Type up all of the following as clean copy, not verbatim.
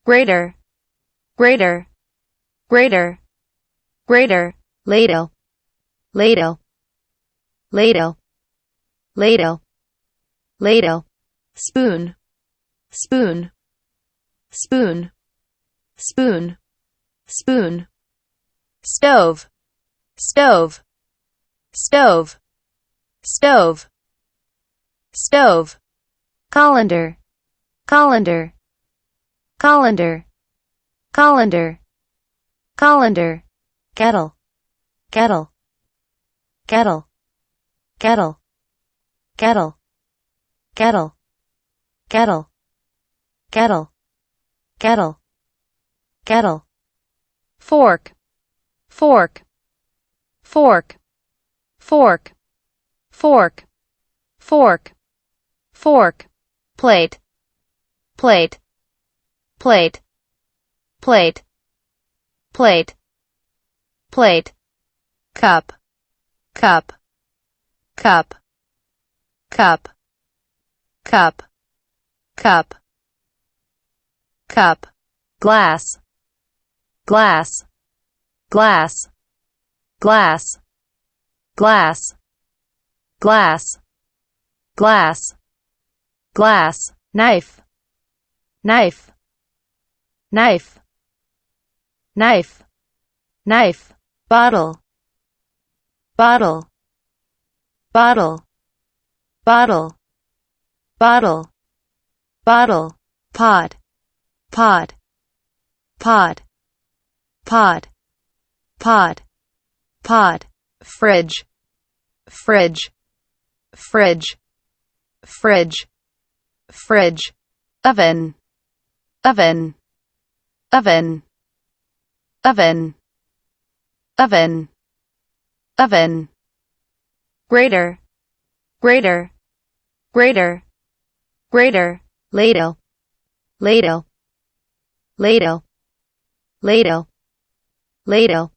greater, greater, greater, greater, ladle, ladle, ladle, ladle, ladle, spoon, spoon, spoon, spoon, spoon, stove, stove, stove, stove, stove, colander, colander, colander, colander, colander, kettle, kettle, kettle, kettle, kettle, kettle, kettle, kettle, kettle, kettle, fork, fork, fork, fork, fork, fork, fork, plate, plate, plate, plate, plate, plate, cup, cup, cup, cup, cup, cup, cup, glass, glass, glass, glass, glass, glass, glass, glass, knife, knife, knife, knife, knife, bottle, bottle, bottle, bottle, bottle, bottle, pot, pot, pot, pot, pot, pot, fridge, fridge, fridge, fridge, fridge, oven, oven, oven, oven, oven, oven, greater, greater, greater, greater, ladle, ladle, ladle, ladle, ladle,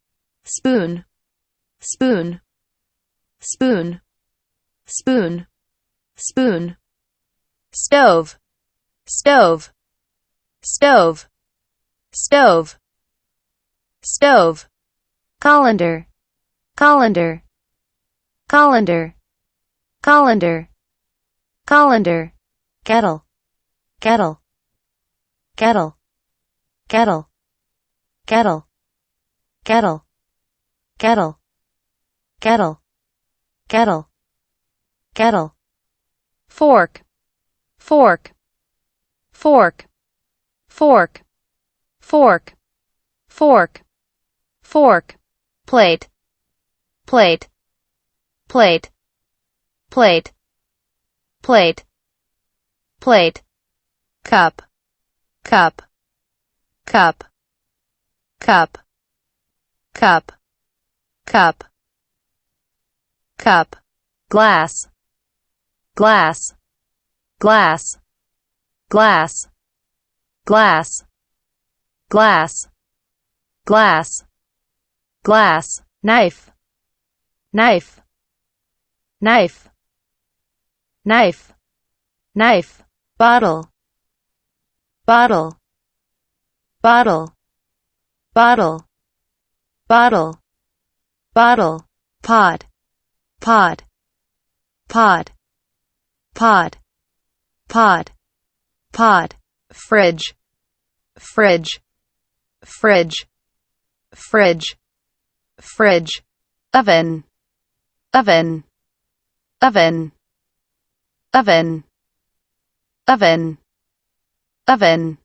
spoon, spoon, spoon, spoon, spoon, stove, stove, stove, stove, stove, colander, colander, colander, colander, colander, kettle, kettle, kettle, kettle, kettle, kettle, kettle, kettle, kettle, kettle, fork, fork, fork, fork, fork, fork, fork, plate, plate, plate, plate, plate, plate, cup, cup, cup, cup, cup, cup, cup, glass, glass, glass, glass, glass, glass, glass, glass, knife, knife, knife, knife, knife, bottle, bottle, bottle, bottle, bottle, bottle, pot, pot, pot, pot, pot, pot, fridge, fridge, fridge, fridge, fridge, oven, oven, oven, oven, oven, oven,